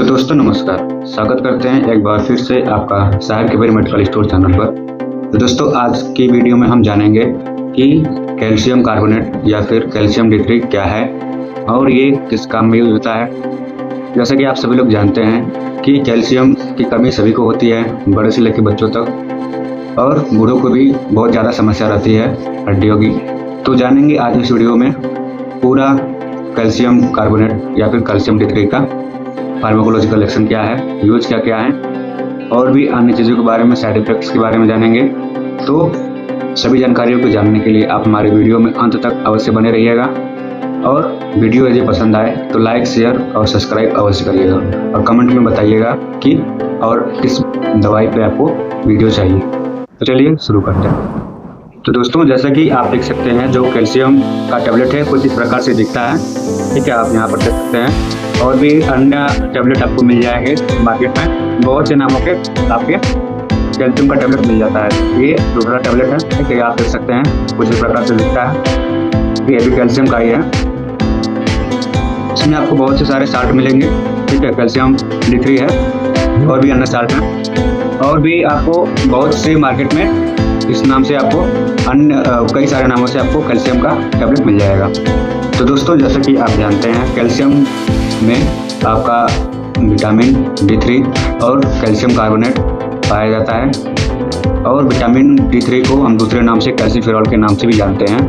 दोस्तों नमस्कार, स्वागत करते हैं एक बार फिर से आपका साहिर केबीर मेडिकल स्टोर चैनल पर। तो दोस्तों आज की वीडियो में हम जानेंगे कि कैल्शियम कार्बोनेट या फिर कैल्शियम D3 क्या है और ये किस काम में यूज होता है। जैसा कि आप सभी लोग जानते हैं कि कैल्शियम की कमी सभी को होती है, बड़े से लेकर बच्चों तक, और बूढ़ों को भी बहुत ज़्यादा समस्या रहती है हड्डियों की। तो जानेंगे आज इस वीडियो में पूरा कैल्शियम कार्बोनेट या फिर कैल्शियम D3 का फार्माकोलॉजिकल एक्शन क्या है, यूज क्या क्या है, और भी अन्य चीज़ों के बारे में, साइड इफेक्ट्स के बारे में जानेंगे। तो सभी जानकारियों को जानने के लिए आप हमारे वीडियो में अंत तक अवश्य बने रहिएगा, और वीडियो यदि पसंद आए तो लाइक, शेयर और सब्सक्राइब अवश्य करिएगा, और कमेंट में बताइएगा कि और किस दवाई पे आपको वीडियो चाहिए। तो चलिए शुरू करते हैं। तो दोस्तों जैसा कि आप देख सकते हैं, जो कैल्शियम का टैबलेट है कुछ इस प्रकार से दिखता है, ठीक है, आप यहाँ पर देख सकते हैं। और भी अन्य टैबलेट आपको मिल जाएंगे मार्केट में, बहुत से नामों के आपके कैल्शियम का टैबलेट मिल जाता है। ये दूसरा टैबलेट है, ठीक है, आप देख सकते हैं कुछ इस प्रकार से दिखता है। ये भी कैल्शियम का ही है। इसमें आपको बहुत से सारे साल्ट मिलेंगे, ठीक है, कैल्शियम D3 है और भी अन्य साल्ट हैं, और भी आपको बहुत से मार्केट में इस नाम से आपको अन्य कई सारे नामों से आपको कैल्शियम का टैबलेट मिल जाएगा। तो दोस्तों जैसा कि आप जानते हैं, कैल्शियम में आपका विटामिन D3 और कैल्शियम कार्बोनेट पाया जाता है, और विटामिन D3 को हम दूसरे नाम से कैल्सीफेरॉल के नाम से भी जानते हैं।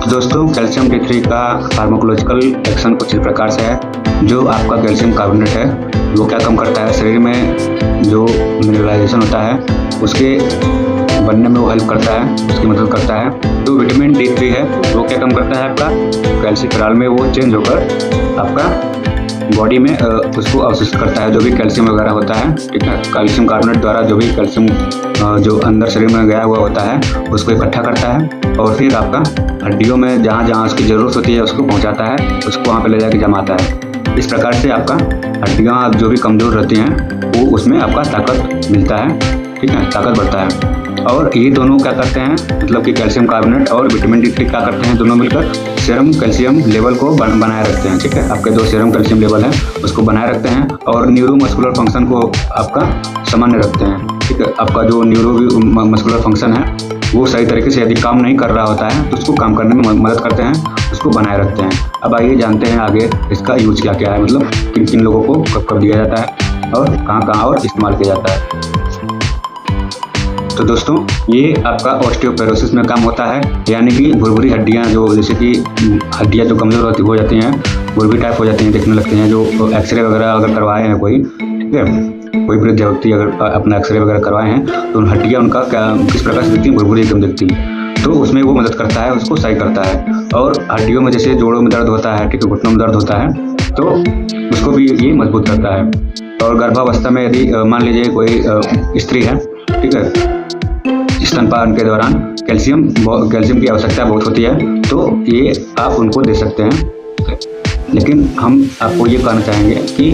तो दोस्तों कैल्शियम D3 का फार्माकोलॉजिकल एक्शन कुछ इस प्रकार से है। जो आपका कैल्शियम कार्बोनेट है वो क्या काम करता है, शरीर में जो मिनरलाइजेशन होता है उसके बनने में वो हेल्प करता है, उसकी मदद करता है। जो विटामिन D3 है वो क्या काम करता है, आपका कैल्सीफेरॉल में वो चेंज होकर आपका बॉडी में उसको अवशोषित करता है, जो भी कैल्शियम वगैरह होता है, ठीक है। कैल्शियम कार्बोनेट द्वारा जो भी कैल्शियम जो अंदर शरीर में गया हुआ होता है उसको इकट्ठा करता है, और फिर आपका हड्डियों में जहाँ जहाँ उसकी ज़रूरत होती है उसको पहुँचाता है, उसको वहाँ पे ले जाके जमाता है। इस प्रकार से आपका हड्डियाँ जो भी कमज़ोर रहती हैं वो उसमें आपका ताकत मिलता है, ठीक है, ताकत बढ़ता है। और ये दोनों क्या करते हैं, मतलब कि कैल्शियम कार्बोनेट और विटामिन D3 क्या करते हैं, दोनों मिलकर सीरम कैल्शियम लेवल को बनाए रखते हैं, ठीक है। आपके जो सीरम कैल्शियम लेवल है उसको बनाए रखते हैं, और न्यूरोमस्कुलर फंक्शन को आपका सामान्य रखते हैं, ठीक है। आपका जो न्यूरोमस्कुलर फंक्शन है वो सही तरीके से यदि काम नहीं कर रहा होता है तो उसको काम करने में मदद करते हैं, उसको बनाए रखते हैं। अब आइए जानते हैं आगे इसका यूज क्या क्या है, मतलब किन किन लोगों को कब कब दिया जाता है और कहाँ कहाँ और इस्तेमाल किया जाता है। तो दोस्तों ये आपका ऑस्टियोपोरोसिस में काम होता है, यानी कि भुरभुरी हड्डियाँ, जो जैसे कि हड्डियाँ जो कमज़ोर हो जाती हैं, भुरभुरी टाइप हो जाती हैं, दिखने लगती हैं। जो एक्सरे वगैरह अगर करवाए हैं कोई, ठीक है, कोई वृद्ध व्यक्ति अगर अपना एक्सरे वगैरह करवाए हैं तो उन हड्डियाँ उनका क्या किस प्रकार से दिखती हैं, भुरभुरी एकदम दिखती है। तो उसमें वो मदद करता है, उसको सही करता है। और हड्डियों में जैसे जोड़ों में दर्द होता है, ठीक है, घुटनों में दर्द होता है, तो उसको भी ये मजबूत करता है। और गर्भावस्था में यदि मान लीजिए कोई स्त्री है, ठीक है, स्तनपान के दौरान कैल्शियम की आवश्यकता बहुत होती है, तो ये आप उनको दे सकते हैं। लेकिन हम आपको ये कहना चाहेंगे कि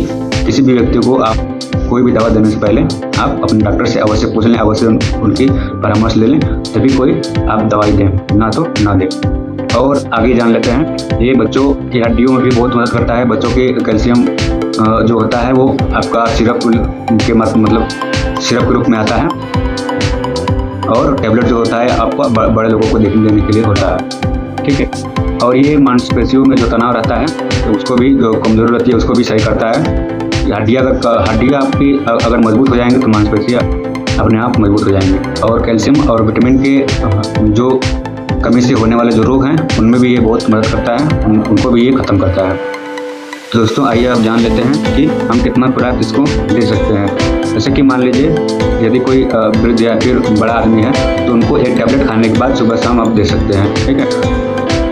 किसी भी व्यक्ति को आप कोई भी दवा देने से पहले आप अपने डॉक्टर से अवश्य पूछ लें, अवश्य उनकी परामर्श ले लें, तभी कोई आप दवाई दें, ना तो ना दें। और आगे जान लेते हैं, ये बच्चों की हड्डियों में भी बहुत मदद करता है। बच्चों के कैल्शियम जो होता है वो आपका सिरप के मतलब सिरप के रूप में आता है, और टैबलेट जो होता है आपको बड़े लोगों को देने के लिए होता है, ठीक है। और ये मांसपेशियों में जो तनाव रहता है तो उसको भी, जो कमजोरी रहती है उसको भी सही करता है। हड्डियाँ आपकी अगर मजबूत हो जाएंगे तो मांसपेशियाँ अपने आप मजबूत हो जाएंगी। और कैल्शियम और विटामिन के जो कमी से होने वाले जो रोग हैं उनमें भी ये बहुत मदद करता है, उनको भी ये ख़त्म करता है। तो दोस्तों आइए आप जान लेते हैं कि हम कितना खुराक इसको दे सकते हैं। जैसे कि मान लीजिए यदि कोई वृद्ध या फिर बड़ा आदमी है तो उनको एक टैबलेट खाने के बाद सुबह शाम आप दे सकते हैं, ठीक है।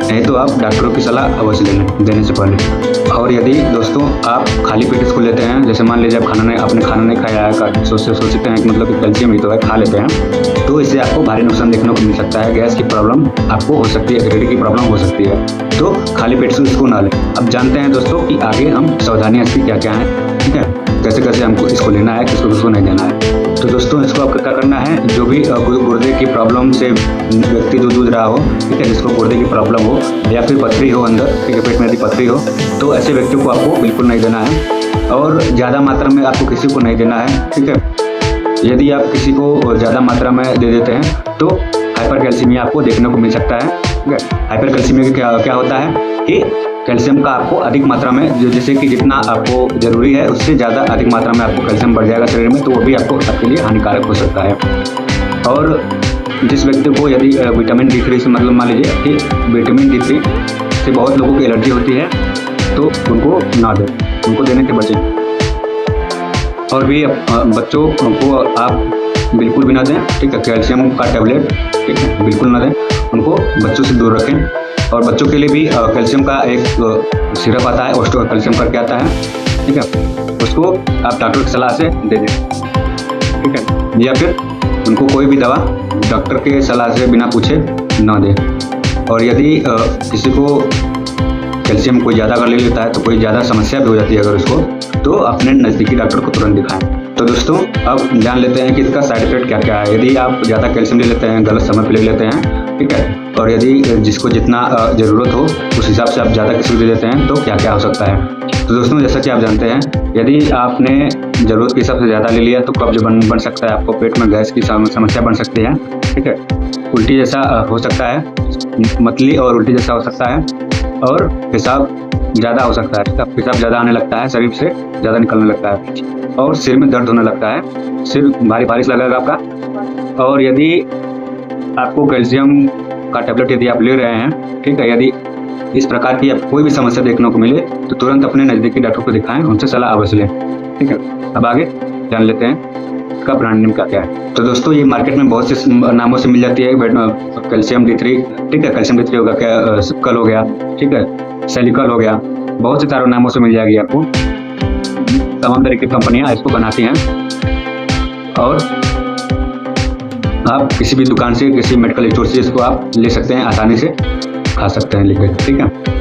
नहीं तो आप डॉक्टरों की सलाह अवश्य ले लें देने से पहले। और यदि दोस्तों आप खाली पेट इसको लेते हैं, जैसे मान लीजिए आपने खाना नहीं खाया है, सोचते हैं कि मतलब कि कैल्शियम ही तो है, खा लेते हैं, तो इससे आपको भारी नुकसान देखने को मिल सकता है। गैस की प्रॉब्लम आपको हो सकती है, एसिडिटी की प्रॉब्लम हो सकती है, तो खाली पेट से इसको ना लें। अब जानते हैं दोस्तों कि आगे हम सावधानियाँ इसकी क्या क्या हैं, ठीक है, कैसे कैसे हमको इसको लेना है, किसको नहीं देना है। तो दोस्तों इसको आपको क्या करना है, जो भी गुर्दे की प्रॉब्लम से व्यक्ति जो जूझ रहा हो, ठीक है, जिसको गुर्दे की प्रॉब्लम हो या फिर पथरी हो अंदर, ठीक है, पेट में यदि पथरी हो, तो ऐसे व्यक्तियों को आपको बिल्कुल नहीं देना है। और ज़्यादा मात्रा में आपको किसी को नहीं देना है, ठीक है। यदि आप किसी को ज़्यादा मात्रा में दे देते हैं तो हाइपर कैल्सीमिया आपको देखने को मिल सकता है, ठीक है। हाइपर कैल्सीमिया क्या होता है कि कैल्शियम का आपको अधिक मात्रा में जैसे कि जितना आपको ज़रूरी है उससे ज़्यादा अधिक मात्रा में आपको कैल्शियम बढ़ जाएगा शरीर में, तो वो भी आपको आपके लिए हानिकारक हो सकता है। और जिस व्यक्ति को यदि विटामिन D3 से मतलब मान लीजिए कि विटामिन D3 से बहुत लोगों की एलर्जी होती है तो उनको ना दें, उनको देने से बचें। और भी बच्चों को आप बिल्कुल भी ना दें, ठीक है। कैल्शियम का टैबलेट, ठीक है, बिल्कुल ना दें, उनको बच्चों से दूर रखें। और बच्चों के लिए भी कैल्शियम का एक सिरप आता है, ऑस्टियो कैल्शियम करके आता है, ठीक है। उसको आप डॉक्टर की सलाह से दे दें, ठीक है। या फिर उनको कोई भी दवा डॉक्टर के सलाह से बिना पूछे ना दें। और यदि किसी को कैल्शियम कोई ज़्यादा अगर ले लेता है तो कोई ज़्यादा समस्या भी हो जाती है अगर उसको, तो अपने नज़दीकी डॉक्टर को तुरंत दिखाएं। तो दोस्तों अब जान लेते हैं कि इसका साइड इफेक्ट क्या क्या है। यदि आप ज़्यादा कैल्शियम ले लेते हैं, गलत समय पर ले लेते हैं, ठीक है, और यदि जिसको जितना ज़रूरत हो उस हिसाब से आप ज़्यादा किसी को दे देते हैं तो क्या क्या हो सकता है। तो दोस्तों जैसा कि आप जानते हैं, यदि आपने ज़रूरत के हिसाब से ज़्यादा ले लिया तो कब्ज बन सकता है, आपको पेट में गैस की समस्या बन सकती है, ठीक है। उल्टी जैसा हो सकता है, मतली और उल्टी जैसा हो सकता है, और पेशाब ज़्यादा हो सकता है, पेशाब ज़्यादा आने लगता है, शरीर से ज़्यादा निकलने लगता है, और सिर में दर्द होने लगता है, सिर भारी भारी लगेगा आपका। और यदि आपको कैल्शियम का टैबलेट यदि आप ले रहे हैं, ठीक है, यदि इस प्रकार की आप कोई भी समस्या देखने को मिले तो तुरंत अपने नज़दीकी डॉक्टर को दिखाएं, उनसे सलाह अवश्य लें, ठीक है। अब आगे जान लेते हैं इसका ब्रांड नेम क्या है। तो दोस्तों ये मार्केट में बहुत से नामों से मिल जाती है, कैल्शियम D3, ठीक है, कैल्शियम D3 होगा, क्या सिक्कल हो गया, ठीक है, सेलिकल हो गया, बहुत से सारे नामों से मिल जाएगी आपको। तमाम तरह की कंपनियां इसको बनाती हैं और आप किसी भी दुकान से, किसी मेडिकल स्टोर से इसको आप ले सकते हैं, आसानी से खा सकते हैं लेकर, ठीक है।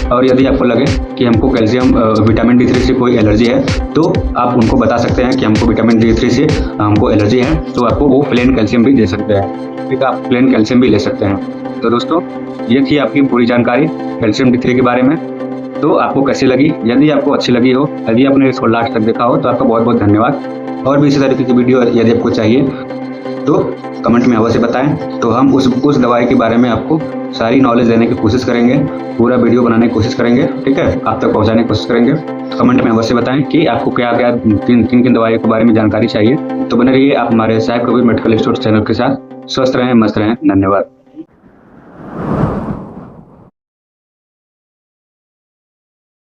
और यदि आपको लगे कि हमको कैल्शियम विटामिन D3 से कोई एलर्जी है तो आप उनको बता सकते हैं कि हमको विटामिन D3 से हमको एलर्जी है, तो आपको वो प्लेन कैल्शियम भी दे सकते हैं, ठीक है, आप प्लेन कैल्शियम भी ले सकते हैं। तो दोस्तों ये थी आपकी पूरी जानकारी कैल्शियम D3 के बारे में। तो आपको कैसी लगी? यदि आपको अच्छी लगी हो, यदि आपने इसको लास्ट तक देखा हो तो आपका बहुत बहुत धन्यवाद। और भी इसी तरीके की वीडियो यदि आपको चाहिए तो कमेंट में अवश्य बताएं, तो हम उस दवाई के बारे में आपको सारी नॉलेज देने की कोशिश करेंगे, पूरा वीडियो बनाने की कोशिश करेंगे, ठीक है, आप तक पहुंचाने की कोशिश करेंगे। तो कमेंट में अवश्य बताएं कि आपको क्या क्या किन दवाइयों के बारे में जानकारी चाहिए। तो बने रहिए आप हमारे Sahib Kabir medical store channel के साथ। स्वस्थ रहें, मस्त रहें, धन्यवाद।